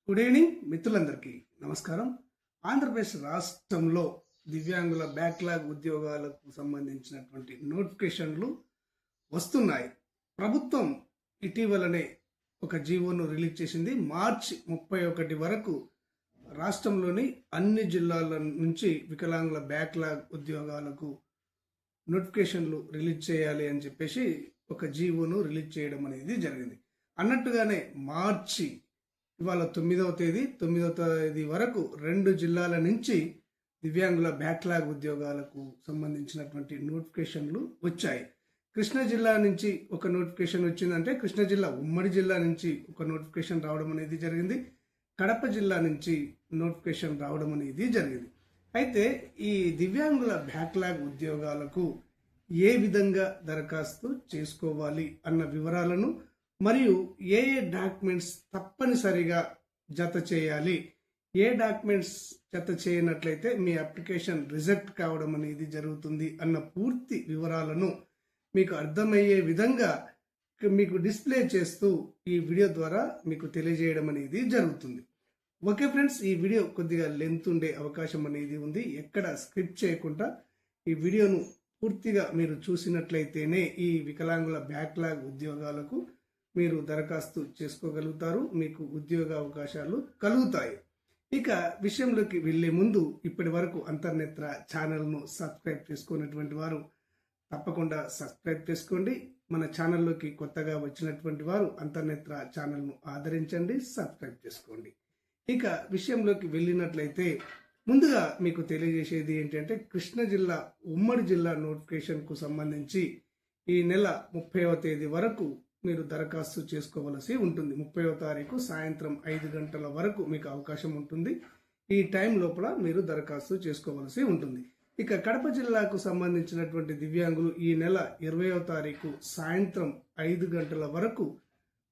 Good evening మిత్రులందరికీ నమస్కారం. ఆంధ్రప్రదేశ్ రాష్ట్రంలో దివ్యాంగుల బ్యాక్లాగ్ ఉద్యోగాలకు సంబంధించినటువంటి నోటిఫికేషన్లు వస్తున్నాయి. ప్రభుత్వం ఇటీవలనే ఒక జీవోను రిలీజ్ చేసింది. మార్చి 31 వరకు రాష్ట్రంలోని అన్ని జిల్లాల నుంచి వికలాంగుల బ్యాక్లాగ్ ఉద్యోగాలకు నోటిఫికేషన్లు రిలీజ్ చేయాలి అని చెప్పేసి ఒక జీవోను రిలీజ్ చేయడం అనేది జరిగింది. అన్నట్టుగానే మార్చి ఇవాళ 9వ తేదీ వరకు 2 జిల్లాల నుంచి దివ్యాంగుల బ్యాక్లాగ్ ఉద్యోగాలకు సంబంధించినటువంటి నోటిఫికేషన్లు వచ్చాయి. కృష్ణా జిల్లా నుంచి ఒక నోటిఫికేషన్ వచ్చిందంటే కృష్ణా జిల్లా ఉమ్మడి జిల్లా నుంచి ఒక నోటిఫికేషన్ రావడం అనేది జరిగింది. కడప జిల్లా నుంచి నోటిఫికేషన్ రావడం అనేది జరిగింది. అయితే ఈ దివ్యాంగుల బ్యాక్లాగ్ ఉద్యోగాలకు ఏ విధంగా దరఖాస్తు చేసుకోవాలి అన్న వివరాలను మరియు ఏ డాక్యుమెంట్స్ తప్పనిసరిగా జత చేయాలి, ఏ డాక్యుమెంట్స్ జత చేయనట్లయితే మీ అప్లికేషన్ రిజెక్ట్ కావడం అనేది జరుగుతుంది అన్న పూర్తి వివరాలను మీకు అర్థమయ్యే విధంగా మీకు డిస్ప్లే చేస్తూ ఈ వీడియో ద్వారా మీకు తెలియజేయడం అనేది జరుగుతుంది. ఓకే ఫ్రెండ్స్, ఈ వీడియో కొద్దిగా లెంత్ ఉండే అవకాశం అనేది ఉంది. ఎక్కడ స్క్రిప్ట్ చేయకుండా ఈ వీడియోను పూర్తిగా మీరు చూసినట్లయితేనే ఈ వికలాంగుల బ్యాక్లాగ్ ఉద్యోగాలకు మీరు దరఖాస్తు చేసుకోగలుగుతారు, మీకు ఉద్యోగ అవకాశాలు కలుగుతాయి. ఇక విషయంలోకి వెళ్లే ముందు ఇప్పటి వరకు అంతర్నేత్ర ఛానల్ను సబ్స్క్రైబ్ చేసుకున్నటువంటి వారు తప్పకుండా సబ్స్క్రైబ్ చేసుకోండి. మన ఛానల్లోకి కొత్తగా వచ్చినటువంటి వారు అంతర్నేత్ర ఛానల్ను ఆదరించండి, సబ్స్క్రైబ్ చేసుకోండి. ఇక విషయంలోకి వెళ్ళినట్లయితే ముందుగా మీకు తెలియజేసేది ఏంటంటే కృష్ణా జిల్లా ఉమ్మడి జిల్లా నోటిఫికేషన్కు సంబంధించి ఈ నెల 30వ తేదీ వరకు మీరు దరఖాస్తు చేసుకోవలసి ఉంటుంది. 30వ తారీఖు సాయంత్రం 5 గంటల వరకు మీకు అవకాశం ఉంటుంది. ఈ టైం లోపల మీరు దరఖాస్తు చేసుకోవలసి ఉంటుంది. ఇక కడప జిల్లాకు సంబంధించినటువంటి దివ్యాంగులు ఈ నెల 20వ తారీఖు సాయంత్రం 5 గంటల వరకు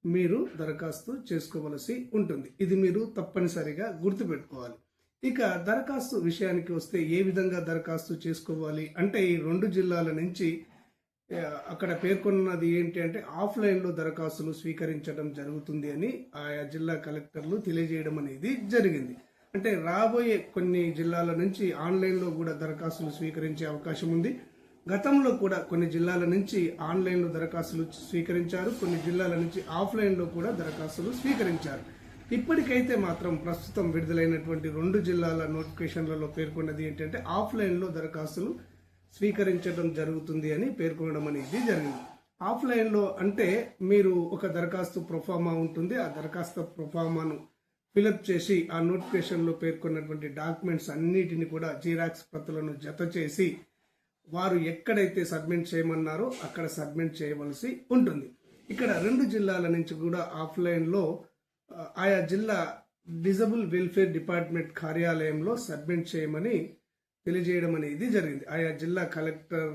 మీరు దరఖాస్తు చేసుకోవలసి ఉంటుంది. ఇది మీరు తప్పనిసరిగా గుర్తుపెట్టుకోవాలి. ఇక దరఖాస్తు విషయానికి వస్తే ఏ విధంగా దరఖాస్తు చేసుకోవాలి అంటే ఈ 2 జిల్లాల నుంచి అక్కడ పేర్కొన్నది ఏంటి అంటే ఆఫ్లైన్లో దరఖాస్తులు స్వీకరించడం జరుగుతుంది అని ఆయా జిల్లా కలెక్టర్లు తెలియజేయడం అనేది జరిగింది. అంటే రాబోయే కొన్ని జిల్లాల నుంచి ఆన్లైన్లో కూడా దరఖాస్తులు స్వీకరించే అవకాశం ఉంది. గతంలో కూడా కొన్ని జిల్లాల నుంచి ఆన్లైన్లో దరఖాస్తులు స్వీకరించారు, కొన్ని జిల్లాల నుంచి ఆఫ్లైన్లో కూడా దరఖాస్తులు స్వీకరించారు. ఇప్పటికైతే మాత్రం ప్రస్తుతం విడుదలైనటువంటి 2 జిల్లాల నోటిఫికేషన్లలో పేర్కొన్నది ఏంటంటే ఆఫ్లైన్లో దరఖాస్తులు స్వీకరించడం జరుగుతుంది అని పేర్కొనడం అనేది జరిగింది. ఆఫ్లైన్లో అంటే మీరు ఒక దరఖాస్తు ప్రొఫార్మా ఉంటుంది, ఆ దరఖాస్తు ప్రొఫార్మాను ఫిలప్ చేసి ఆ నోటిఫికేషన్లో పేర్కొన్నటువంటి డాక్యుమెంట్స్ అన్నిటిని కూడా జిరాక్స్ ప్రతులను జత చేసి వారు ఎక్కడైతే సబ్మిట్ చేయమన్నారో అక్కడ సబ్మిట్ చేయవలసి ఉంటుంది. ఇక్కడ 2 జిల్లాల నుంచి కూడా ఆఫ్లైన్లో ఆయా జిల్లా డిజబుల్ వెల్ఫేర్ డిపార్ట్మెంట్ కార్యాలయంలో సబ్మిట్ చేయమని తెలియజేయడం అనేది జరిగింది. ఆయా జిల్లా కలెక్టర్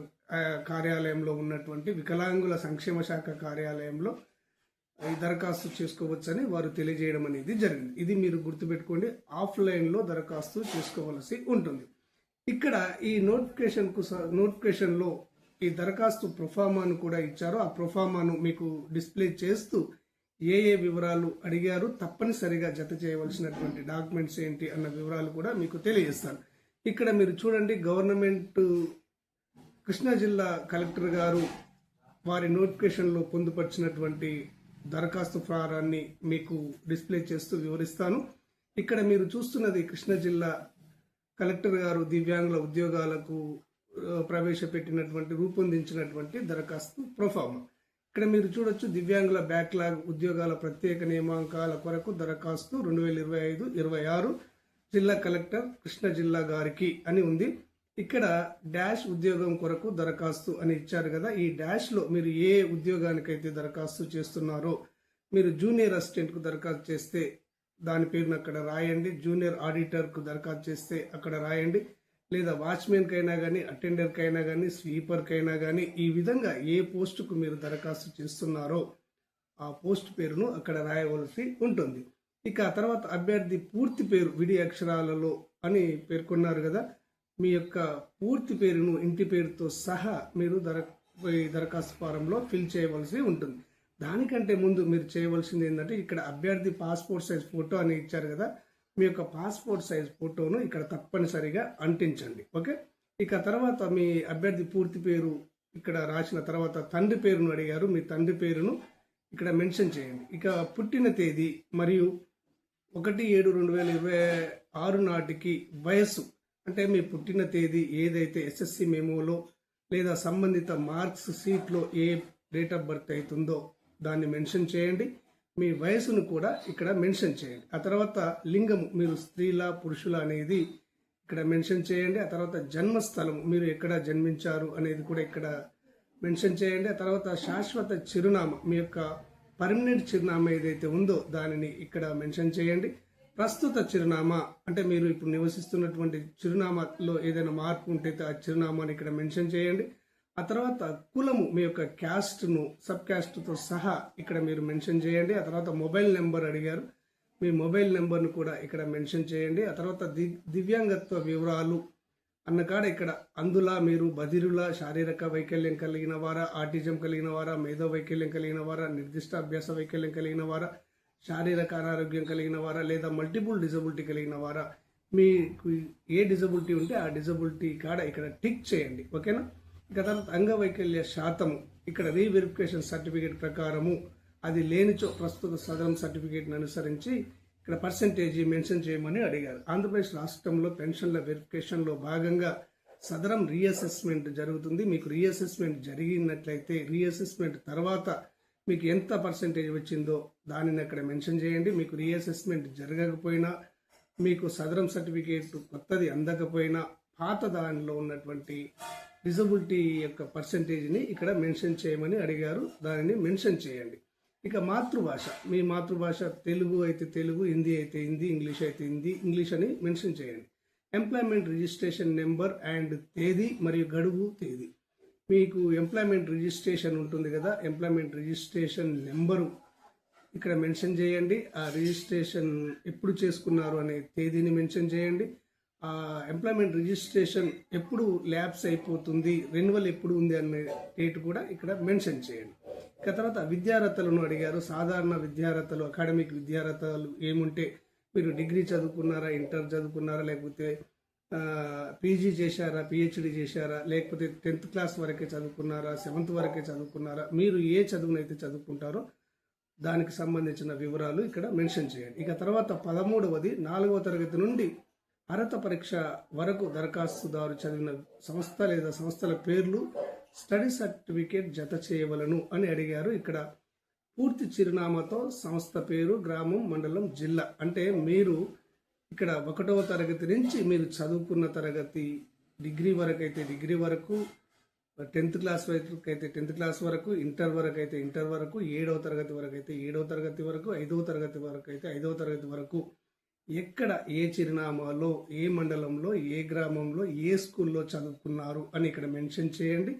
కార్యాలయంలో ఉన్నటువంటి వికలాంగుల సంక్షేమ శాఖ కార్యాలయంలో ఈ దరఖాస్తు చేసుకోవచ్చని వారు తెలియజేయడం అనేది జరిగింది. ఇది మీరు గుర్తుపెట్టుకోండి, ఆఫ్లైన్లో దరఖాస్తు చేసుకోవలసి ఉంటుంది. ఇక్కడ ఈ నోటిఫికేషన్లో ఈ దరఖాస్తు ప్రొఫార్మాను కూడా ఇచ్చారు. ఆ ప్రొఫార్మాను మీకు డిస్ప్లే చేస్తూ ఏ వివరాలు అడిగారు, తప్పనిసరిగా జత చేయవలసినటువంటి డాక్యుమెంట్స్ ఏంటి అన్న వివరాలు కూడా మీకు తెలియజేస్తాను. ఇక్కడ మీరు చూడండి, గవర్నమెంట్ కృష్ణా జిల్లా కలెక్టర్ గారు వారి నోటిఫికేషన్లో పొందుపరిచినటువంటి దరఖాస్తు ఫారాన్ని మీకు డిస్ప్లే చేస్తూ వివరిస్తాను. ఇక్కడ మీరు చూస్తున్నది కృష్ణా జిల్లా కలెక్టర్ గారు దివ్యాంగుల ఉద్యోగాలకు రూపొందించినటువంటి దరఖాస్తు ప్రొఫార్మా. ఇక్కడ మీరు చూడొచ్చు, దివ్యాంగుల బ్యాక్లాగ్ ఉద్యోగాల ప్రత్యేక నియామకాల కొరకు దరఖాస్తు 2025-26 జిల్లా కలెక్టర్ కృష్ణా జిల్లా గారికి అని ఉంది. ఇక్కడ డాష్ ఉద్యోగం కొరకు దరఖాస్తు అని ఇచ్చారు కదా, ఈ డాష్ లో మీరు ఏ ఉద్యోగానికైతే దరఖాస్తు చేస్తున్నారో, మీరు జూనియర్ అసిస్టెంట్ కు దరఖాస్తు చేస్తే దాని పేరును అక్కడ రాయండి, జూనియర్ ఆడిటర్ కు దరఖాస్తు చేస్తే అక్కడ రాయండి, లేదా వాచ్మెన్ కైనా కానీ, అటెండర్ కైనా కానీ, స్వీపర్ కైనా కానీ, ఈ విధంగా ఏ పోస్టుకు మీరు దరఖాస్తు చేస్తున్నారో ఆ పోస్ట్ పేరును అక్కడ రాయవలసి ఉంటుంది. ఇక తర్వాత అభ్యర్థి పూర్తి పేరు విడి అక్షరాలలో అని పేర్కొన్నారు కదా, మీ యొక్క పూర్తి పేరును ఇంటి పేరుతో సహా మీరు దరఖాస్తు ఫారంలో ఫిల్ చేయవలసి ఉంటుంది. దానికంటే ముందు మీరు చేయవలసింది ఏంటంటే ఇక్కడ అభ్యర్థి పాస్పోర్ట్ సైజ్ ఫోటో అని ఇచ్చారు కదా, మీ యొక్క పాస్పోర్ట్ సైజ్ ఫోటోను ఇక్కడ తప్పనిసరిగా అంటించండి. ఓకే, ఇక తర్వాత మీ అభ్యర్థి పూర్తి పేరు ఇక్కడ రాసిన తర్వాత తండ్రి పేరును అడిగారు, మీ తండ్రి పేరును ఇక్కడ మెన్షన్ చేయండి. ఇక పుట్టిన తేదీ మరియు 1/7/2026 నాటికి వయస్సు, అంటే మీ పుట్టిన తేదీ ఏదైతే ఎస్ఎస్సి మెమోలో లేదా సంబంధిత మార్క్స్ షీట్లో ఏ డేట్ ఆఫ్ బర్త్ అవుతుందో దాన్ని మెన్షన్ చేయండి. మీ వయసును కూడా ఇక్కడ మెన్షన్ చేయండి. ఆ తర్వాత లింగము, మీరు స్త్రీలా పురుషుల అనేది ఇక్కడ మెన్షన్ చేయండి. ఆ తర్వాత జన్మస్థలం, మీరు ఎక్కడ జన్మించారు అనేది కూడా ఇక్కడ మెన్షన్ చేయండి. ఆ తర్వాత శాశ్వత చిరునామా, మీ యొక్క పర్మనెంట్ చిరునామా ఏదైతే ఉందో దానిని ఇక్కడ మెన్షన్ చేయండి. ప్రస్తుత చిరునామా, అంటే మీరు ఇప్పుడు నివసిస్తున్నటువంటి చిరునామాలో ఏదైనా మార్పు ఉంటే ఆ చిరునామాని ఇక్కడ మెన్షన్ చేయండి. ఆ తర్వాత కులము, మీ యొక్క క్యాస్ట్ను సబ్ క్యాస్ట్తో సహా ఇక్కడ మీరు మెన్షన్ చేయండి. ఆ తర్వాత మొబైల్ నెంబర్ అడిగారు, మీ మొబైల్ నెంబర్ను కూడా ఇక్కడ మెన్షన్ చేయండి. ఆ తర్వాత దివ్యాంగత్వ వివరాలు అన్న కాడ ఇక్కడ అందులో మీరు బదిరుల, శారీరక వైకల్యం కలిగిన వారా, ఆటిజం కలిగిన వారా, మేధో వైకల్యం కలిగిన వారా, నిర్దిష్ట అభ్యాస వైకల్యం కలిగిన వారా, శారీరక అనారోగ్యం కలిగిన వారా, లేదా మల్టిపుల్ డిజబిలిటీ కలిగిన వారా, మీకు ఏ డిజబిలిటీ ఉంటే ఆ డిజబిలిటీ కాడ ఇక్కడ టిక్ చేయండి. ఓకేనా, ఇక తర్వాత అంగవైకల్య శాతము, ఇక్కడ రీవెరిఫికేషన్ సర్టిఫికేట్ ప్రకారము అది లేనిచో ప్రస్తుత సదరం సర్టిఫికేట్ని అనుసరించి ఇక్కడ పర్సెంటేజీ మెన్షన్ చేయమని అడిగారు. ఆంధ్రప్రదేశ్ రాష్ట్రంలో పెన్షన్ల వెరిఫికేషన్లో భాగంగా సదరం రీఅసెస్మెంట్ జరుగుతుంది. మీకు రీఅసెస్మెంట్ జరిగినట్లయితే రీఅసెస్మెంట్ తర్వాత మీకు ఎంత పర్సెంటేజ్ వచ్చిందో దానిని అక్కడ మెన్షన్ చేయండి. మీకు రీఅసెస్మెంట్ జరగకపోయినా, మీకు సదరం సర్టిఫికేట్ కొత్తది అందకపోయినా, పాత దానిలో ఉన్నటువంటి డిజబిలిటీ యొక్క పర్సెంటేజ్ని ఇక్కడ మెన్షన్ చేయమని అడిగారు, దానిని మెన్షన్ చేయండి. ఇక మాతృభాష, మీ మాతృభాష తెలుగు అయితే తెలుగు, హిందీ అయితే హిందీ, ఇంగ్లీష్ అయితే హిందీ, ఇంగ్లీష్ అని మెన్షన్ చేయండి. ఎంప్లాయ్మెంట్ రిజిస్ట్రేషన్ నెంబర్ అండ్ తేదీ మరియు గడువు తేదీ, మీకు ఎంప్లాయ్మెంట్ రిజిస్ట్రేషన్ ఉంటుంది కదా, ఎంప్లాయ్మెంట్ రిజిస్ట్రేషన్ నెంబరు ఇక్కడ మెన్షన్ చేయండి. ఆ రిజిస్ట్రేషన్ ఎప్పుడు చేసుకున్నారు అనే తేదీని మెన్షన్ చేయండి. ఆ ఎంప్లాయ్మెంట్ రిజిస్ట్రేషన్ ఎప్పుడు ల్యాబ్స్ అయిపోతుంది, రెన్యువల్ ఎప్పుడు ఉంది అనే డేట్ కూడా ఇక్కడ మెన్షన్ చేయండి. ఇక తర్వాత విద్యార్హతలను అడిగారు. సాధారణ విద్యార్హతలు, అకాడమిక్ విద్యార్హతలు ఏముంటే, మీరు డిగ్రీ చదువుకున్నారా, ఇంటర్ చదువుకున్నారా, లేకపోతే పీజీ చేశారా, పిహెచ్డి చేశారా, లేకపోతే 10th క్లాస్ వరకే చదువుకున్నారా, 7th వరకే చదువుకున్నారా, మీరు ఏ చదువునైతే చదువుకుంటారో దానికి సంబంధించిన వివరాలు ఇక్కడ మెన్షన్ చేయండి. ఇక తర్వాత 13వది 4వ తరగతి నుండి అర్హత పరీక్ష వరకు దరఖాస్తుదారు చదివిన సంస్థ లేదా సంస్థల పేర్లు, స్టడీ సర్టిఫికేట్ జత చేయవలను అని అడిగారు. ఇక్కడ పూర్తి చిరునామాతో సంస్థ పేరు, గ్రామం, మండలం, జిల్లా, అంటే మీరు ఇక్కడ 1వ తరగతి నుంచి మీరు చదువుకున్న తరగతి, డిగ్రీ వరకు అయితే డిగ్రీ వరకు, 10th క్లాస్ వరకు అయితే 10th క్లాస్ వరకు, ఇంటర్ వరకు అయితే ఇంటర్ వరకు, 7వ తరగతి వరకు అయితే 7వ తరగతి వరకు, 5వ తరగతి వరకు అయితే 5వ తరగతి వరకు ఎక్కడ ఏ చిరునామాలో, ఏ మండలంలో, ఏ గ్రామంలో, ఏ స్కూల్లో చదువుకున్నారు అని ఇక్కడ మెన్షన్ చేయండి.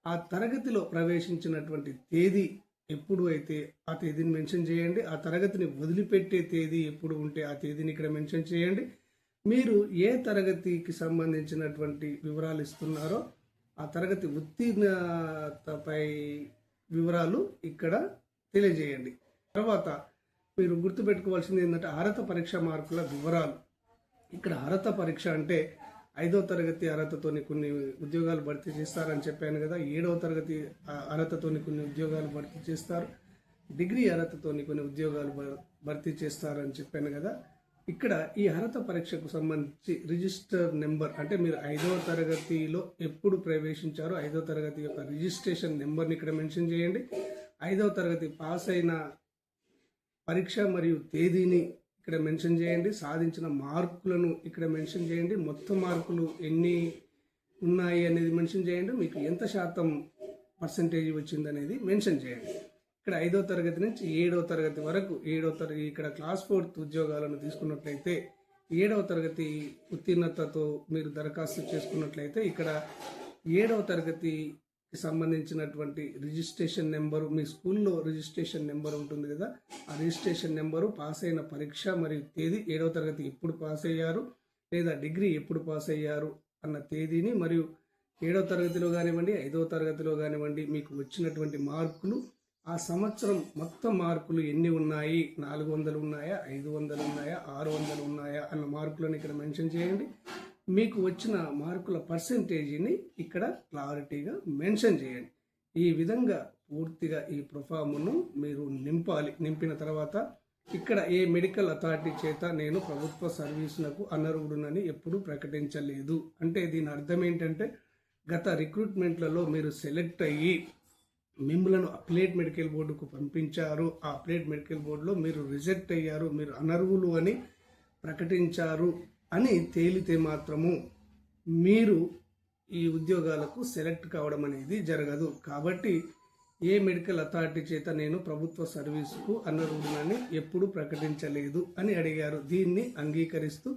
ఆ తరగతిలో ప్రవేశించినటువంటి తేదీ ఎప్పుడు అయితే ఆ తేదీని మెన్షన్ చేయండి. ఆ తరగతిని వదిలిపెట్టే తేదీ ఎప్పుడు ఉంటే ఆ తేదీని ఇక్కడ మెన్షన్ చేయండి. మీరు ఏ తరగతికి సంబంధించినటువంటి వివరాలు ఇస్తున్నారో ఆ తరగతి ఉత్తీర్ణతపై వివరాలు ఇక్కడ తెలియజేయండి. తర్వాత మీరు గుర్తుపెట్టుకోవాల్సింది ఏంటంటే అర్హత పరీక్ష మార్కుల వివరాలు. ఇక్కడ అర్హత పరీక్ష అంటే 5వ తరగతి అర్హతతోని కొన్ని ఉద్యోగాలు భర్తీ చేస్తారని చెప్పాను కదా, 7వ తరగతి అర్హతతోని కొన్ని ఉద్యోగాలు భర్తీ చేస్తారు, డిగ్రీ అర్హతతోని కొన్ని ఉద్యోగాలు భర్తీ చేస్తారని చెప్పాను కదా. ఇక్కడ ఈ అర్హత పరీక్షకు సంబంధించి రిజిస్టర్ నెంబర్, అంటే మీరు 5వ తరగతిలో ఎప్పుడు ప్రవేశించారో 5వ తరగతి యొక్క రిజిస్ట్రేషన్ నెంబర్ని ఇక్కడ మెన్షన్ చేయండి. 5వ తరగతి పాస్ అయిన పరీక్ష మరియు తేదీని ఇక్కడ మెన్షన్ చేయండి. సాధించిన మార్కులను ఇక్కడ మెన్షన్ చేయండి. మొత్తం మార్కులు ఎన్ని ఉన్నాయి అనేది మెన్షన్ చేయండి. మీకు ఎంత శాతం పర్సెంటేజ్ వచ్చింది అనేది మెన్షన్ చేయండి. ఇక్కడ 5వ తరగతి నుంచి 7వ తరగతి వరకు, ఇక్కడ క్లాస్ 4th ఉద్యోగాలను తీసుకున్నట్లయితే 7వ తరగతి ఉత్తీర్ణతతో మీరు దరఖాస్తు చేసుకున్నట్లయితే ఇక్కడ 7వ తరగతి సంబంధించినటువంటి రిజిస్ట్రేషన్ నెంబరు, మీ స్కూల్లో రిజిస్ట్రేషన్ నెంబర్ ఉంటుంది కదా, ఆ రిజిస్ట్రేషన్ నెంబరు, పాస్ అయిన పరీక్ష మరియు తేదీ, 7వ తరగతి ఎప్పుడు పాస్ అయ్యారు లేదా డిగ్రీ ఎప్పుడు పాస్ అయ్యారు అన్న తేదీని, మరియు 7వ తరగతిలో కానివ్వండి 5వ తరగతిలో కానివ్వండి మీకు వచ్చినటువంటి మార్కులు, ఆ సంవత్సరం మొత్తం మార్కులు ఎన్ని ఉన్నాయి, 400 ఉన్నాయా, 500 ఉన్నాయా, 600 ఉన్నాయా అన్న మార్కులను ఇక్కడ మెన్షన్ చేయండి. మీకు వచ్చిన మార్కుల పర్సెంటేజీని ఇక్కడ క్లారిటీగా మెన్షన్ చేయండి. ఈ విధంగా పూర్తిగా ఈ ప్రొఫామును మీరు నింపాలి. నింపిన తర్వాత ఇక్కడ ఏ మెడికల్ అథారిటీ చేత నేను ప్రభుత్వ సర్వీసులకు అనర్హుడునని ఎప్పుడూ ప్రకటించలేదు. అంటే దీని అర్థం ఏంటంటే గత రిక్రూట్మెంట్లలో మీరు సెలెక్ట్ అయ్యి మిమ్మల్ని అప్లైడ్ మెడికల్ బోర్డుకు పంపించారు. ఆ అప్లైడ్ మెడికల్ బోర్డులో మీరు రిజెక్ట్ అయ్యారు, మీరు అనర్హులు అని ప్రకటించారు అని తేలితే మాత్రము మీరు ఈ ఉద్యోగాలకు సెలెక్ట్ కావడం అనేది జరగదు. కాబట్టి ఏ మెడికల్ అథారిటీ చేత నేను ప్రభుత్వ సర్వీసుకు అనర్హుడినని ఎప్పుడు ప్రకటించలేదు అని అడిగారు. దీన్ని అంగీకరిస్తూ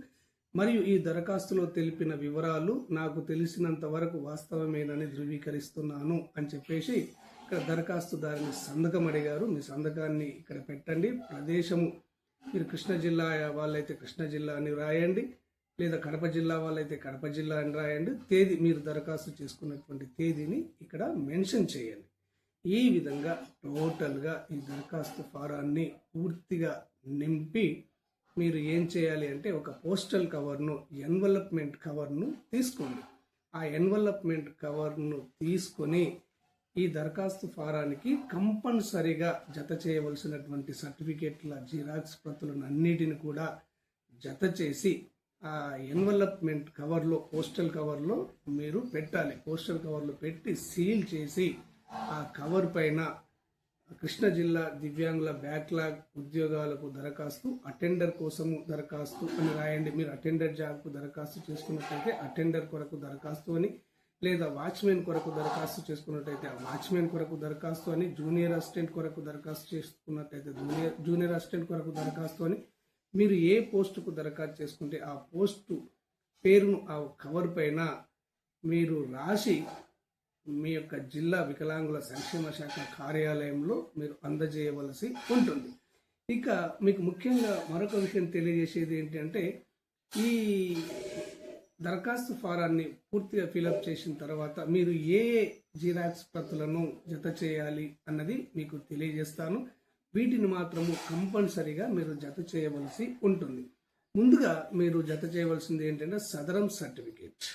మరియు ఈ దరఖాస్తులో తెలిపిన వివరాలు నాకు తెలిసినంత వరకు వాస్తవమేనని ధృవీకరిస్తున్నాను అని చెప్పేసి ఇక్కడ దరఖాస్తుదారుని సంతకం అడిగారు. మీ సంతకాన్ని ఇక్కడ పెట్టండి. ప్రదేశము మీరు కృష్ణా జిల్లా వాళ్ళైతే కృష్ణా జిల్లా అని రాయండి, లేదా కడప జిల్లా వాళ్ళైతే కడప జిల్లా అని రాయండి. తేదీ మీరు దరఖాస్తు చేసుకున్నటువంటి తేదీని ఇక్కడ మెన్షన్ చేయండి. ఈ విధంగా టోటల్గా ఈ దరఖాస్తు ఫారాన్ని పూర్తిగా నింపి మీరు ఏం చేయాలి అంటే ఒక పోస్టల్ కవర్ను, ఎన్వలప్మెంట్ కవర్ను తీసుకోండి. ఆ ఎన్వలప్మెంట్ కవర్ను తీసుకొని ఈ దరఖాస్తు ఫారానికి కంపల్సరిగా జత చేయవలసినటువంటి సర్టిఫికేట్ల జిరాక్స్ ప్రతులను అన్నిటిని కూడా జత చేసి ఆ ఎన్వలప్మెంట్ కవర్లో, పోస్టల్ కవర్లో మీరు పెట్టాలి. పోస్టల్ కవర్లో పెట్టి సీల్ చేసి ఆ కవర్ పైన కృష్ణా జిల్లా దివ్యాంగుల బ్యాక్లాగ్ ఉద్యోగాలకు దరఖాస్తు, అటెండర్ కోసము దరఖాస్తు అని రాయండి. మీరు అటెండర్ జాబ్కు దరఖాస్తు చేసుకున్నట్లయితే అటెండర్ కొరకు దరఖాస్తు అని, లేదా వాచ్మెన్ కొరకు దరఖాస్తు చేసుకున్నట్టయితే వాచ్మెన్ కొరకు దరఖాస్తు అని, జూనియర్ అసిస్టెంట్ కొరకు దరఖాస్తు చేసుకున్నట్టయితే జూనియర్ అసిస్టెంట్ కొరకు దరఖాస్తు అని, మీరు ఏ పోస్టుకు దరఖాస్తు చేసుకుంటే ఆ పోస్టు పేరును ఆ కవర్ పైన మీరు రాసి మీ యొక్క జిల్లా వికలాంగుల సంక్షేమ శాఖ కార్యాలయంలో మీరు అందజేయవలసి ఉంటుంది. ఇక మీకు ముఖ్యంగా మరొక విషయం తెలియజేసేది ఏంటంటే ఈ దరఖాస్తు ఫారాన్ని పూర్తిగా ఫిలప్ చేసిన తర్వాత మీరు ఏ జిరాక్స్ ప్రతులను జత చేయాలి అన్నది మీకు తెలియజేస్తాను. వీటిని మాత్రము కంపల్సరీగా మీరు జత చేయవలసి ఉంటుంది. ముందుగా మీరు జత చేయవలసింది ఏంటంటే సదరం సర్టిఫికేట్,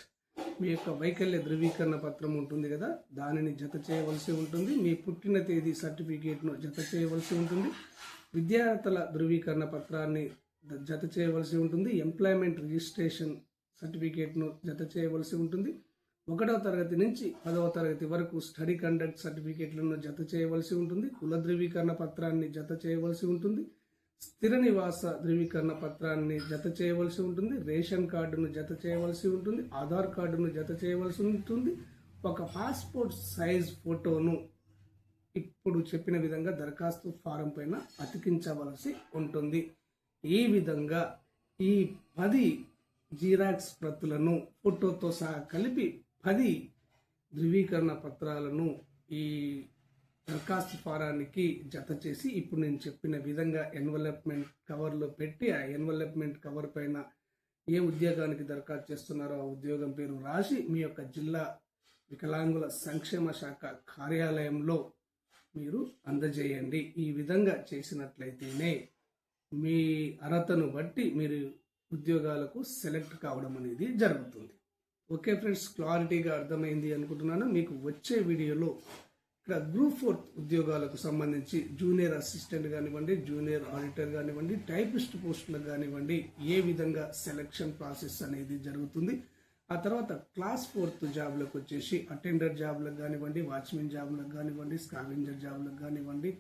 మీ యొక్క వైకల్య ధృవీకరణ పత్రం ఉంటుంది కదా, దానిని జత చేయవలసి ఉంటుంది. మీ పుట్టిన తేదీ సర్టిఫికేట్ను జత చేయవలసి ఉంటుంది. విద్యార్థుల ధృవీకరణ పత్రాన్ని జత చేయవలసి ఉంటుంది. ఎంప్లాయ్మెంట్ రిజిస్ట్రేషన్ సర్టిఫికేట్ను జత చేయవలసి ఉంటుంది. 1వ తరగతి నుంచి 10వ తరగతి వరకు స్టడీ కండక్ట్ సర్టిఫికేట్లను జత చేయవలసి ఉంటుంది. కుల ధృవీకరణ పత్రాన్ని జత చేయవలసి ఉంటుంది. స్థిర నివాస ధృవీకరణ పత్రాన్ని జత చేయవలసి ఉంటుంది. రేషన్ కార్డును జత చేయవలసి ఉంటుంది. ఆధార్ కార్డును జత చేయవలసి ఉంటుంది. ఒక పాస్పోర్ట్ సైజ్ ఫోటోను ఇప్పుడు చెప్పిన విధంగా దరఖాస్తు ఫారం పైన అతికించవలసి ఉంటుంది. ఈ విధంగా ఈ 10 జిరాక్స్ ప్రతులను ఫోటోతో సహా కలిపి 10 ధృవీకరణ పత్రాలను ఈ దరఖాస్తు ఫారానికి జత చేసి ఇప్పుడు నేను చెప్పిన విధంగా ఎన్వలప్మెంట్ కవర్లో పెట్టి ఆ ఎన్వలప్మెంట్ కవర్ పైన ఏ ఉద్యోగానికి దరఖాస్తు చేస్తున్నారో ఆ ఉద్యోగం పేరు రాసి మీ యొక్క జిల్లా వికలాంగుల సంక్షేమ శాఖ కార్యాలయంలో మీరు అందజేయండి. ఈ విధంగా చేసినట్లయితేనే మీ అర్హతను బట్టి మీరు ఉద్యోగాలకు సెలెక్ట్ కావడం అనేది జరుగుతుంది. ఓకే ఫ్రెండ్స్, క్లారిటీగా అర్థమైంది అనుకుంటున్నాను. మీకు వచ్చే వీడియోలో ఇక్కడ గ్రూప్ 4 ఉద్యోగాలకు సంబంధించి జూనియర్ అసిస్టెంట్ కానివ్వండి, జూనియర్ ఆడిటర్ కానివ్వండి, టైపిస్ట్ పోస్టులకు కానివ్వండి ఏ విధంగా సెలక్షన్ ప్రాసెస్ అనేది జరుగుతుంది. ఆ తర్వాత క్లాస్ 4 జాబ్లకు వచ్చేసి అటెండర్ జాబ్లకు కానివ్వండి, వాచ్మెన్ జాబ్లకు కానివ్వండి, స్కావెంజర్ జాబ్లకు కానివ్వండి,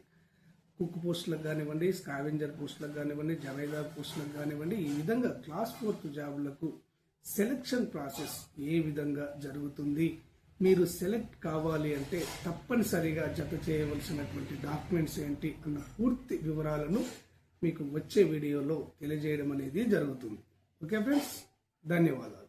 కుక్ పోస్టులకు కానివ్వండి, స్కావెంజర్ పోస్టులకు కానివ్వండి, జవైదార్ పోస్టులకు కానివ్వండి, ఈ విధంగా క్లాస్ 4 జాబ్లకు సెలక్షన్ ప్రాసెస్ ఏ విధంగా జరుగుతుంది, మీరు సెలెక్ట్ కావాలి అంటే తప్పనిసరిగా జత చేయవలసినటువంటి డాక్యుమెంట్స్ ఏంటి అన్న పూర్తి వివరాలను మీకు వచ్చే వీడియోలో తెలియజేయడం అనేది జరుగుతుంది. ఓకే ఫ్రెండ్స్, ధన్యవాదాలు.